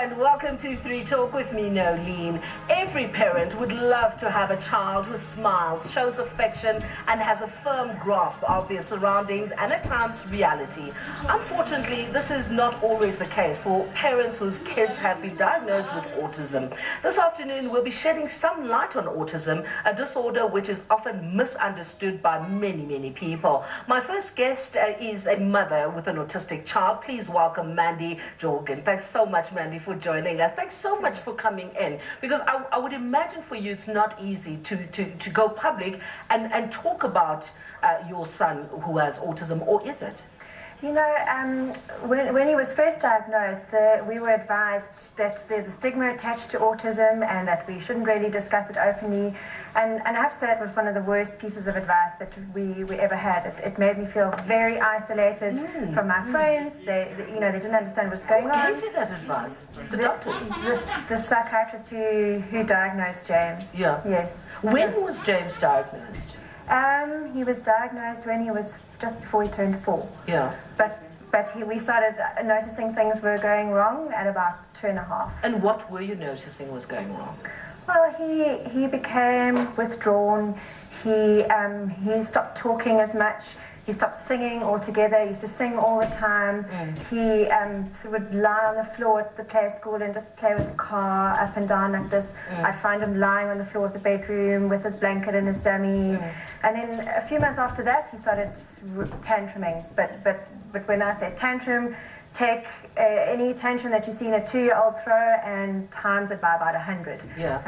and welcome to 3Talk with me, Noelene. Every parent would love to have a child who smiles, shows affection, and has a firm grasp of their surroundings and at times reality. Unfortunately, this is not always the case for parents whose kids have been diagnosed with autism. This afternoon, we'll be shedding some light on autism, a disorder which is often misunderstood by many people. My first guest is a mother with an autistic child. Please welcome Mandy Joughin. Thanks so much, Mandy, for joining us. Thanks so much for coming in, because I would imagine for you it's not easy to go public and talk about your son who has autism, or is it? You know, when he was first diagnosed, we were advised that there's a stigma attached to autism and that we shouldn't really discuss it openly. And I have to say that was one of the worst pieces of advice that we ever had. It made me feel very isolated from my friends. They didn't understand what's going on. Who gave you that advice? The doctors? The psychiatrist who diagnosed James. Yeah. Yes. When was James diagnosed? He was diagnosed when he was just before he turned 4. Yeah. But we started noticing things were going wrong at about 2.5. And what were you noticing was going wrong? Well, he became withdrawn. He stopped talking as much. He stopped singing altogether. He used to sing all the time. He would lie on the floor at the play school and just play with the car up and down like this. I'd find him lying on the floor of the bedroom with his blanket and his dummy. And then a few months after that, he started tantruming. But when I say tantrum, take any tantrum that you see in a 2-year-old throw and times it by about 100. Yeah.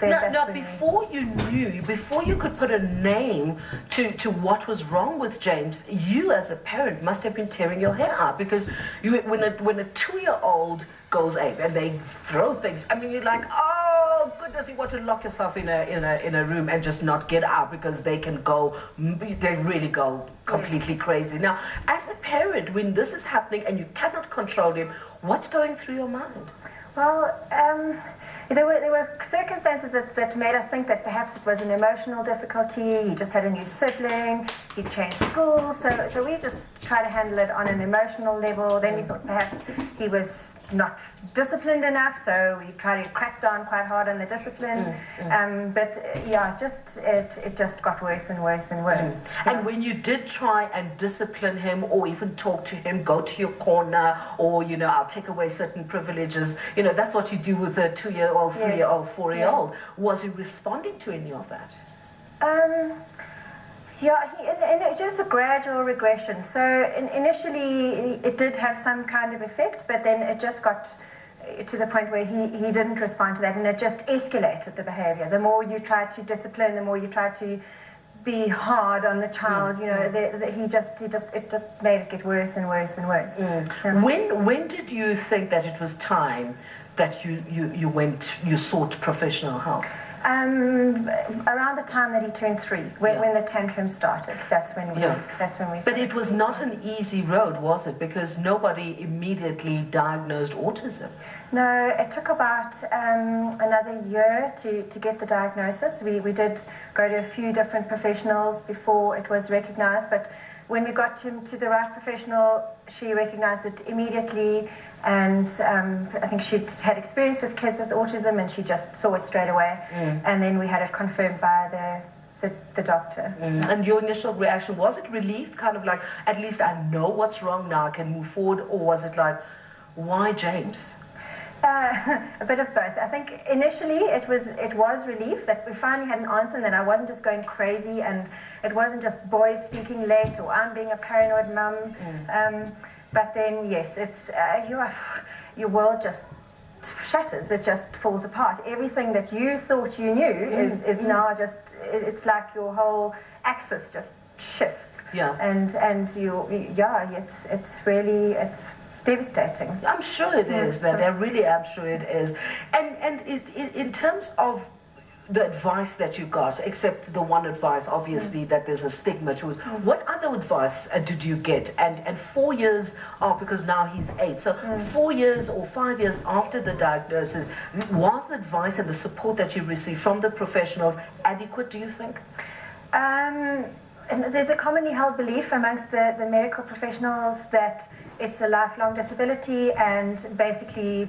Now, before you could put a name to what was wrong with James, you as a parent must have been tearing your hair out, because when a 2-year-old goes ape and they throw things, I mean, you're like, oh goodness, you want to lock yourself in a room and just not get out, because they really go completely crazy. Now, as a parent, when this is happening and you cannot control him, what's going through your mind? Well, there were circumstances that made us think that perhaps it was an emotional difficulty. He just had a new sibling. He changed schools. So we just tried to handle it on an emotional level. Then we thought perhaps he was not disciplined enough, so we tried to crack down quite hard on the discipline. It just got worse and worse and worse. And when you did try and discipline him, or even talk to him, go to your corner, or I'll take away certain privileges, that's what you do with a 2-year-old, 3-year-old, 4-year-old. Yes. Was he responding to any of that? And just a gradual regression. So initially it did have some kind of effect, but then it just got to the point where he didn't respond to that, and it just escalated the behavior. The more you tried to discipline, the more you tried to be hard on the child, it just made it get worse and worse and worse. When did you think that it was time that you sought professional help? Around the time that he turned 3, when the tantrum started, that's when we started. But it was not an easy road, was it? Because nobody immediately diagnosed autism. No, it took about another year to get the diagnosis. We did go to a few different professionals before it was recognized, but when we got to the right professional, she recognized it immediately. And I think she'd had experience with kids with autism, and she just saw it straight away. And then we had it confirmed by the doctor. And your initial reaction, was it relief, kind of like, at least I know what's wrong now, I can move forward, or was it like, why James? A bit of both. I think initially it was relief that we finally had an answer, and that I wasn't just going crazy, and it wasn't just boys speaking late, or I'm being a paranoid mum. But then, yes, it's your world just shatters. It just falls apart. Everything that you thought you knew is now just, it's like your whole axis just shifts. Yeah. And it's devastating. I'm sure it is, that I really am sure it is. And in terms of the advice that you got, except the one advice, obviously, that there's a stigma to it. What other advice did you get? And 4 years, because now he's 8, so 4 years or 5 years after the diagnosis, was the advice and the support that you received from the professionals adequate, do you think? And there's a commonly held belief amongst the medical professionals that it's a lifelong disability, and basically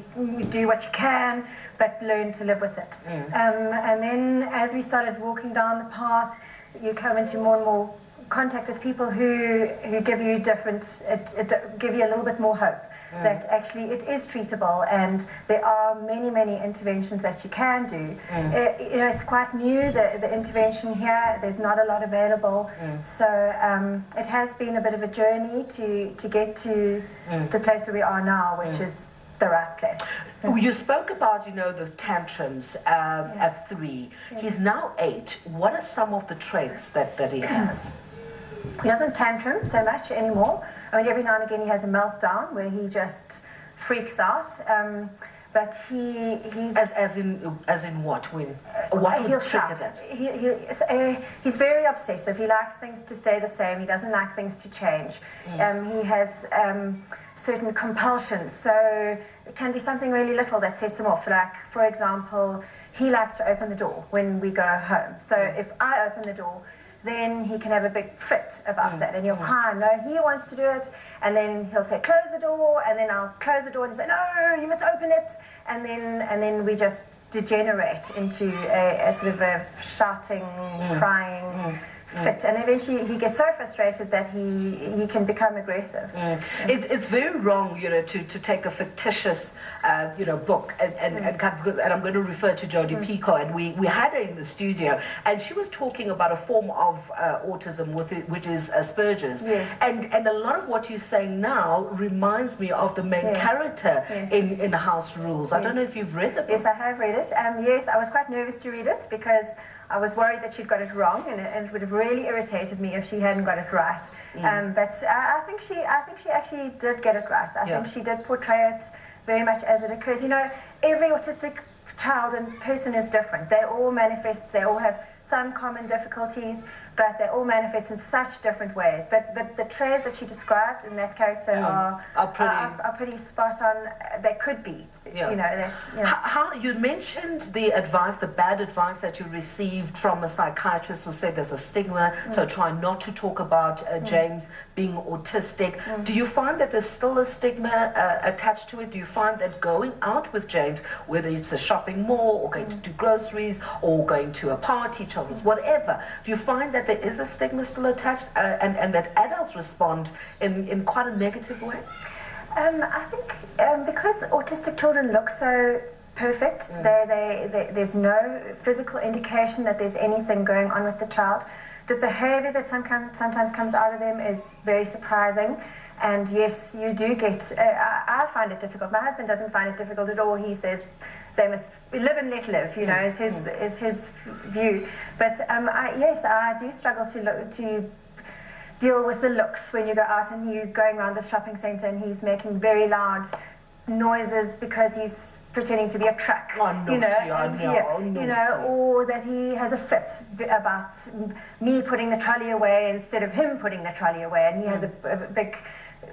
do what you can, but learn to live with it. And then as we started walking down the path, you come into more and more contact with people who give you give you a little bit more hope. That actually it is treatable, and there are many interventions that you can do. It's quite new, the intervention here. There's not a lot available, so it has been a bit of a journey to get to the place where we are now, which is the right place. You spoke about, the tantrums at 3. Yes. He's now 8. What are some of the traits that he has? He doesn't tantrum so much anymore. I mean, every now and again he has a meltdown where he just freaks out. But he's as in what? When what would he'll trigger shout. that? He's very obsessive. He likes things to stay the same. He doesn't like things to change. He has certain compulsions. So it can be something really little that sets him off. Like, for example, he likes to open the door when we go home. So if I open the door, then he can have a big fit about that, and he'll cry, no, he wants to do it, and then he'll say, close the door, and then I'll close the door and say, no, you must open it, and then we just degenerate into a sort of a shouting, crying fit, and eventually he gets so frustrated that he can become aggressive. It's very wrong, to take a fictitious, book and I'm going to refer to Jodie Pico, and we had her in the studio, and she was talking about a form of autism which is Asperger's, and a lot of what you're saying now reminds me of the main character in House Rules. I don't know if you've read the book. Yes, I have read it. Yes, I was quite nervous to read it because I was worried that she'd got it wrong, and it would have really irritated me if she hadn't got it right. But I think she actually did get it right. I think she did portray it very much as it occurs. Every autistic child and person is different. They all manifest. They all have some common difficulties, but they all manifest in such different ways. But the traits that she described in that character are pretty spot on. They could be. How you mentioned the bad advice that you received from a psychiatrist who said there's a stigma, so try not to talk about James being autistic. Do you find that there's still a stigma attached to it? Do you find that going out with James, whether it's a shopping mall or going to do groceries or going to a party, children's, whatever, do you find that there is a stigma still attached and that adults respond in quite a negative way? I think because autistic children look so perfect, there's no physical indication that there's anything going on with the child. The behavior that sometimes comes out of them is very surprising. And yes, you do get, I find it difficult. My husband doesn't find it difficult at all. He says they must live and let live, is his view. But I do struggle to deal with the looks when you go out and you're going around the shopping centre and he's making very loud noises because he's pretending to be a truck, or that he has a fit about me putting the trolley away instead of him putting the trolley away, and he has a big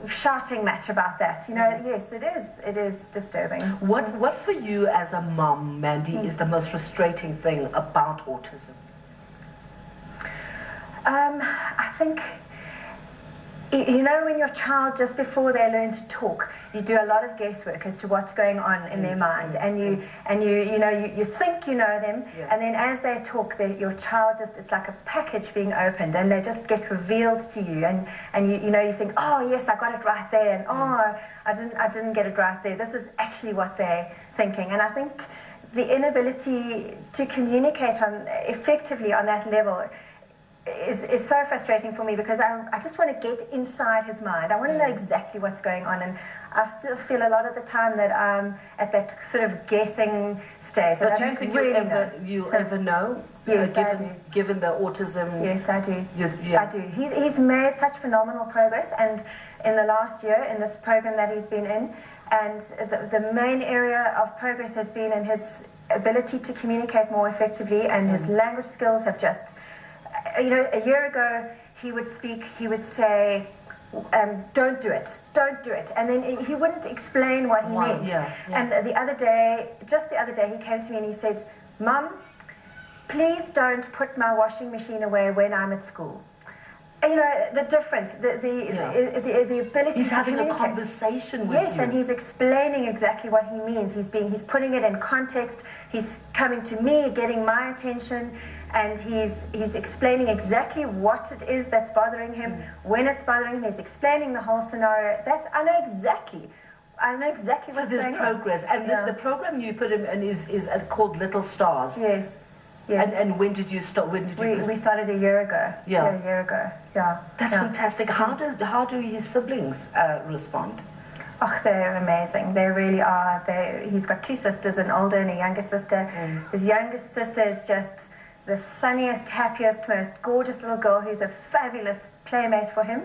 shouting match about that. Yes, it is disturbing. What for you as a mum, Mandy, is the most frustrating thing about autism? I think, when your child, just before they learn to talk, you do a lot of guesswork as to what's going on in their mind, and you think you know them, and then as they talk, your child it's like a package being opened, and they just get revealed to you, and you think, oh yes, I got it right there, and oh, I didn't get it right there. This is actually what they're thinking, and I think the inability to communicate effectively on that level is so frustrating for me, because I just want to get inside his mind. I want to know exactly what's going on, and I still feel a lot of the time that I'm at that sort of guessing state. But do you think you'll ever know? Yes, I do. Given the autism? Yes, I do. I do. He's made such phenomenal progress, and in the last year, in this program that he's been in, and the main area of progress has been in his ability to communicate more effectively, and his language skills have just... a year ago, he would say, don't do it, and then he wouldn't explain what he meant. And just the other day, he came to me and he said, Mum, please don't put my washing machine away when I'm at school. You know, the difference, the ability He's to having a communicate. conversation with Yes, you. and he's explaining exactly what he means. He's putting it in context. He's coming to me, getting my attention, and he's explaining exactly what it is that's bothering him, when it's bothering him. He's explaining the whole scenario. I know exactly So what's there's going progress. on. And the program you put him in is called Little Stars. Yes. Yes. And when did you start? When did you? We started a year ago. Yeah. A year ago. Yeah. That's yeah. fantastic. How do his siblings respond? Oh, they're amazing. They really are. He's got two sisters, an older and a younger sister. His youngest sister is just the sunniest, happiest, most gorgeous little girl who's a fabulous playmate for him.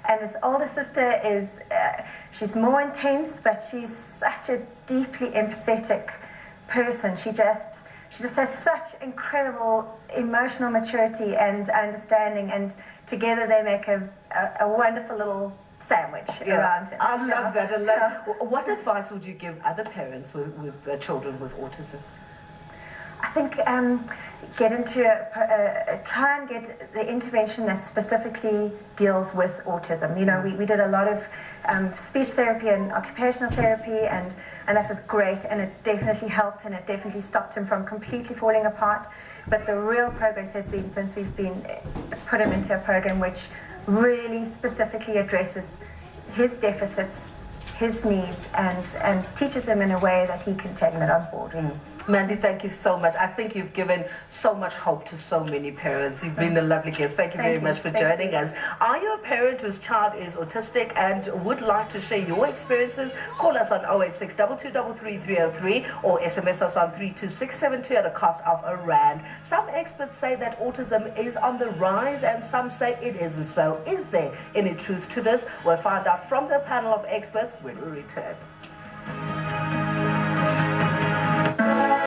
And his older sister is, she's more intense, but she's such a deeply empathetic person. She just has such incredible emotional maturity and understanding, and together they make a wonderful little sandwich around him. I love that. What advice would you give other parents with children with autism? I think try and get the intervention that specifically deals with autism. You know, we did a lot of speech therapy and occupational therapy, and that was great, and it definitely helped, and it definitely stopped him from completely falling apart. But the real progress has been since we've put him into a program which really specifically addresses his deficits, his needs, and teaches him in a way that he can take that on board. Mandy, thank you so much. I think you've given so much hope to so many parents. You've been a lovely guest. Thank you very much for joining us. Are you a parent whose child is autistic and would like to share your experiences? Call us on 086 2233303 or SMS us on 32672 at a cost of R1. Some experts say that autism is on the rise and some say it isn't so. Is there any truth to this? We'll find out from the panel of experts when we return.